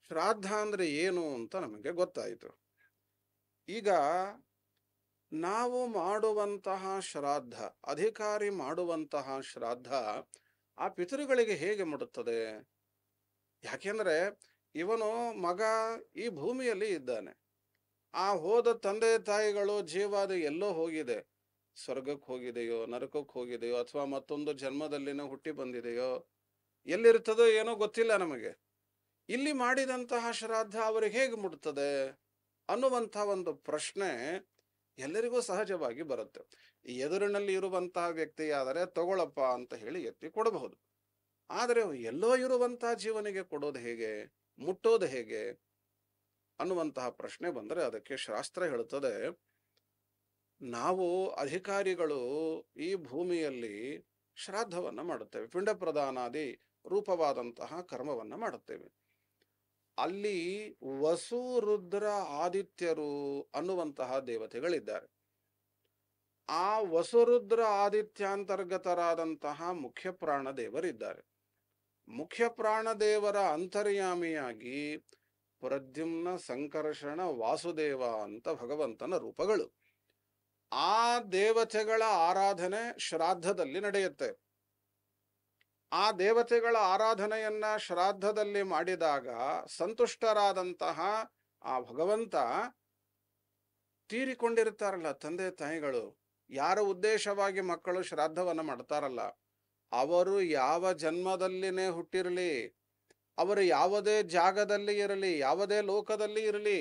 ಶ್ರಾದ್ದ ಅಂದ್ರೆ ಏನು ಅಂತ ನಮಗೆ ಗೊತ್ತಾಯಿತು. ಈಗ ನಾವು ಮಾಡುವಂತಹ ಶ್ರಾದ್ದ, ಅಧಿಕಾರಿ ಮಾಡುವಂತಹ ಶ್ರಾದ್ದ ಆ ಪಿತೃಗಳಿಗೆ ಹೇಗೆ ಮುಡುತ್ತದೆ? ಯಾಕೆಂದ್ರೆ ಇವನು ಮಗ ಈ ಭೂಮಿಯಲ್ಲಿ ಇದ್ದಾನೆ. ಆ ಹೋದ ತಂದೆ ತಾಯಿಗಳು ಜೀವ ಅದು ಎಲ್ಲೋ ಹೋಗಿದೆ. ಸ್ವರ್ಗಕ್ಕೆ ಹೋಗಿದೆಯೋ, ನರಕಕ್ಕೆ ಹೋಗಿದೆಯೋ, ಅಥವಾ ಮತ್ತೊಂದು ಜನ್ಮದಲ್ಲಿನ ಹುಟ್ಟಿ ಬಂದಿದೆಯೋ, ಎಲ್ಲಿರ್ತದೋ ಏನೋ ಗೊತ್ತಿಲ್ಲ ನಮಗೆ. ಇಲ್ಲಿ ಮಾಡಿದಂತಹ ಶ್ರಾದ್ದ ಅವರಿಗೆ ಹೇಗೆ ಮುಟ್ತದೆ ಅನ್ನುವಂಥ ಒಂದು ಪ್ರಶ್ನೆ ಎಲ್ಲರಿಗೂ ಸಹಜವಾಗಿ ಬರುತ್ತೆ. ಎದುರಿನಲ್ಲಿ ಇರುವಂತಹ ವ್ಯಕ್ತಿಯಾದರೆ ತಗೊಳಪ್ಪ ಅಂತ ಹೇಳಿ ಎತ್ತಿ ಕೊಡಬಹುದು. ಆದರೆ ಎಲ್ಲೋ ಇರುವಂತಹ ಜೀವನಿಗೆ ಕೊಡೋದು ಹೇಗೆ, ಮುಟ್ಟೋದು ಹೇಗೆ ಅನ್ನುವಂತಹ ಪ್ರಶ್ನೆ ಬಂದರೆ ಅದಕ್ಕೆ ಶಾಸ್ತ್ರ ಹೇಳುತ್ತದೆ, ನಾವು ಅಧಿಕಾರಿಗಳು ಈ ಭೂಮಿಯಲ್ಲಿ ಶ್ರಾದ್ದವನ್ನ ಮಾಡುತ್ತೇವೆ, ಪಿಂಡ ಪ್ರದಾನಾದಿ ರೂಪವಾದಂತಹ ಕರ್ಮವನ್ನ ಮಾಡುತ್ತೇವೆ. ಅಲ್ಲಿ ವಸು, ರುದ್ರ, ಆದಿತ್ಯರು ಅನ್ನುವಂತಹ ದೇವತೆಗಳಿದ್ದಾರೆ. ಆ ವಸುರುದ್ರ ಆದಿತ್ಯಾಂತರ್ಗತರಾದಂತಹ ಮುಖ್ಯ ಪ್ರಾಣ ದೇವರಿದ್ದಾರೆ. ಮುಖ್ಯ ಪ್ರಾಣ ದೇವರ ಅಂತರ್ಯಾಮಿಯಾಗಿ ಪ್ರದ್ಯುಮ್ನ, ಸಂಕರ್ಷಣ, ವಾಸುದೇವ ಅಂತ ಭಗವಂತನ ರೂಪಗಳು. ಆ ದೇವತೆಗಳ ಆರಾಧನೆ ಶ್ರಾದ್ದದಲ್ಲಿ ನಡೆಯುತ್ತೆ. ಆ ದೇವತೆಗಳ ಆರಾಧನೆಯನ್ನ ಶ್ರಾದ್ದದಲ್ಲಿ ಮಾಡಿದಾಗ ಸಂತುಷ್ಟರಾದಂತಹ ಆ ಭಗವಂತ, ತೀರಿಕೊಂಡಿರ್ತಾರಲ್ಲ ತಂದೆ ತಾಯಿಗಳು, ಯಾರ ಉದ್ದೇಶವಾಗಿ ಮಕ್ಕಳು ಶ್ರಾದ್ದವನ್ನ ಮಾಡ್ತಾರಲ್ಲ, ಅವರು ಯಾವ ಜನ್ಮದಲ್ಲಿನೇ ಹುಟ್ಟಿರಲಿ, ಅವರು ಯಾವುದೇ ಜಾಗದಲ್ಲಿ ಇರಲಿ, ಯಾವುದೇ ಲೋಕದಲ್ಲಿ ಇರಲಿ,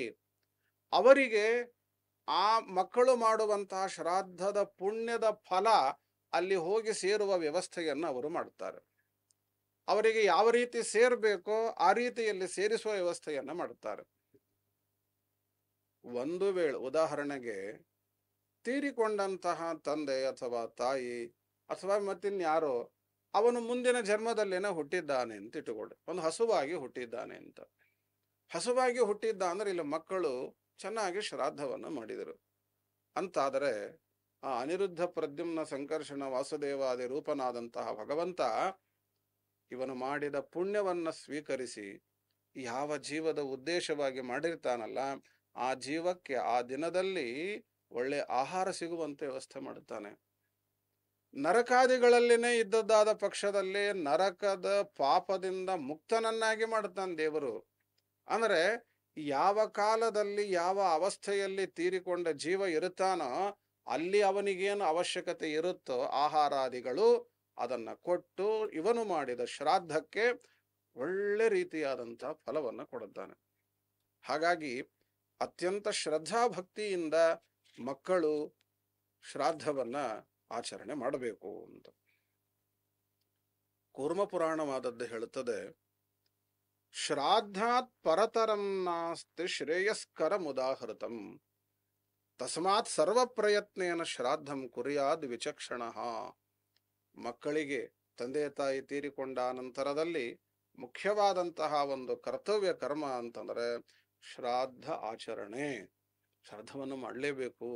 ಅವರಿಗೆ ಆ ಮಕ್ಕಳು ಮಾಡುವಂತಹ ಶ್ರಾದ್ದದ ಪುಣ್ಯದ ಫಲ ಅಲ್ಲಿ ಹೋಗಿ ಸೇರುವ ವ್ಯವಸ್ಥೆಯನ್ನು ಅವರು ಮಾಡುತ್ತಾರೆ. ಅವರಿಗೆ ಯಾವ ರೀತಿ ಸೇರಬೇಕೋ ಆ ರೀತಿಯಲ್ಲಿ ಸೇರಿಸುವ ವ್ಯವಸ್ಥೆಯನ್ನ ಮಾಡುತ್ತಾರೆ. ಒಂದು ವೇಳೆ ಉದಾಹರಣೆಗೆ ತೀರಿಕೊಂಡಂತಹ ತಂದೆ ಅಥವಾ ತಾಯಿ ಅಥವಾ ಮತ್ತಿನ್ಯಾರೋ ಅವನು ಮುಂದಿನ ಜನ್ಮದಲ್ಲೇನ ಹುಟ್ಟಿದ್ದಾನೆ ಅಂತ ಇಟ್ಟುಕೊಳ್ಳಿ, ಒಂದು ಹಸುವಾಗಿ ಹುಟ್ಟಿದ್ದಾನೆ ಅಂತ. ಹಸುವಾಗಿ ಹುಟ್ಟಿದ್ದ ಅಂದ್ರೆ ಇಲ್ಲಿ ಮಕ್ಕಳು ಚೆನ್ನಾಗಿ ಶ್ರಾದ್ದವನ್ನು ಮಾಡಿದರು ಅಂತಾದರೆ, ಆ ಅನಿರುದ್ಧ, ಪ್ರದ್ಯುಮ್ನ, ಸಂಕರ್ಷಣ, ವಾಸುದೇವಾದಿ ರೂಪನಾದಂತಹ ಭಗವಂತ ಇವನು ಮಾಡಿದ ಪುಣ್ಯವನ್ನ ಸ್ವೀಕರಿಸಿ ಯಾವ ಜೀವದ ಉದ್ದೇಶವಾಗಿ ಮಾಡಿರ್ತಾನಲ್ಲ ಆ ಜೀವಕ್ಕೆ ಆ ದಿನದಲ್ಲಿ ಒಳ್ಳೆ ಆಹಾರ ಸಿಗುವಂತೆ ವ್ಯವಸ್ಥೆ ಮಾಡುತ್ತಾನೆ. ನರಕಾದಿಗಳಲ್ಲಿನೇ ಇದ್ದದ್ದಾದ ಪಕ್ಷದಲ್ಲಿ ನರಕದ ಪಾಪದಿಂದ ಮುಕ್ತನನ್ನಾಗಿ ಮಾಡುತ್ತಾನೆ ದೇವರು. ಅಂದರೆ ಯಾವ ಕಾಲದಲ್ಲಿ ಯಾವ ಅವಸ್ಥೆಯಲ್ಲಿ ತೀರಿಕೊಂಡ ಜೀವ ಇರುತ್ತಾನೋ ಅಲ್ಲಿ ಅವನಿಗೇನು ಅವಶ್ಯಕತೆ ಇರುತ್ತೋ ಆಹಾರಾದಿಗಳು ಅದನ್ನ ಕೊಟ್ಟು ಇವನು ಮಾಡಿದ ಶ್ರಾದ್ದಕ್ಕೆ ಒಳ್ಳೆ ರೀತಿಯಾದಂಥ ಫಲವನ್ನು ಕೊಡುತ್ತಾನೆ. ಹಾಗಾಗಿ ಅತ್ಯಂತ ಶ್ರದ್ಧಾಭಕ್ತಿಯಿಂದ ಮಕ್ಕಳು ಶ್ರಾದ್ದವನ್ನ ಆಚರಣೆ ಮಾಡಬೇಕು ಅಂತ ಕೂರ್ಮ ಪುರಾಣವಾದದ್ದು ಹೇಳುತ್ತದೆ. ಶ್ರಾದ್ದಾತ್ ಪರತರಂ ನಾಸ್ತಿ ಶ್ರೇಯಸ್ಕರ ಮುದಾಹೃತಂ ತಸ್ಮಾತ್ ಸರ್ವ ಪ್ರಯತ್ನೇನ ಶ್ರಾದ್ದಂ ಕುರ್ಯಾದ್ ವಿಚಕ್ಷಣ. ಮಕ್ಕಳಿಗೆ ತಂದೆ ತಾಯಿ ತೀರಿಕೊಂಡ ನಂತರದಲ್ಲಿ ಮುಖ್ಯವಾದಂತಹ ಒಂದು ಕರ್ತವ್ಯ ಕರ್ಮ ಅಂತಂದ್ರೆ ಶ್ರಾದ್ದ ಆಚರಣೆ. ಶ್ರಾದ್ದವನ್ನು ಮಾಡಲೇಬೇಕು.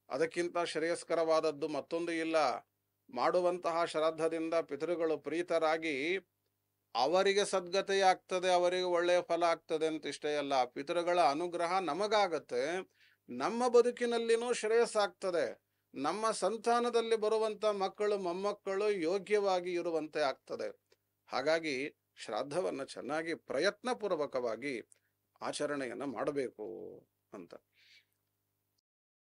ಅದಕ್ಕಿಂತ ಶ್ರೇಯಸ್ಕರವಾದದ್ದು ಮತ್ತೊಂದು ಇಲ್ಲ. ಮಾಡುವಂತಹ ಶ್ರಾದ್ದದಿಂದ ಪಿತೃಗಳು ಪ್ರೀತರಾಗಿ ಅವರಿಗೆ ಸದ್ಗತೆಯಾಗ್ತದೆ, ಅವರಿಗೆ ಒಳ್ಳೆಯ ಫಲ ಆಗ್ತದೆ ಅಂತ ಇಷ್ಟೇ ಅಲ್ಲ, ಪಿತೃಗಳ ಅನುಗ್ರಹ ನಮಗಾಗತ್ತೆ, ನಮ್ಮ ಬದುಕಿನಲ್ಲಿನೂ ಶ್ರೇಯಸ್ಸಾಗ್ತದೆ, ನಮ್ಮ ಸಂತಾನದಲ್ಲಿ ಬರುವಂತ ಮಕ್ಕಳು ಮೊಮ್ಮಕ್ಕಳು ಯೋಗ್ಯವಾಗಿ ಇರುವಂತೆ ಆಗ್ತದೆ. ಹಾಗಾಗಿ ಶ್ರಾದ್ದವನ್ನು ಚೆನ್ನಾಗಿ ಪ್ರಯತ್ನಪೂರ್ವಕವಾಗಿ ಆಚರಣೆಯನ್ನ ಮಾಡಬೇಕು ಅಂತ.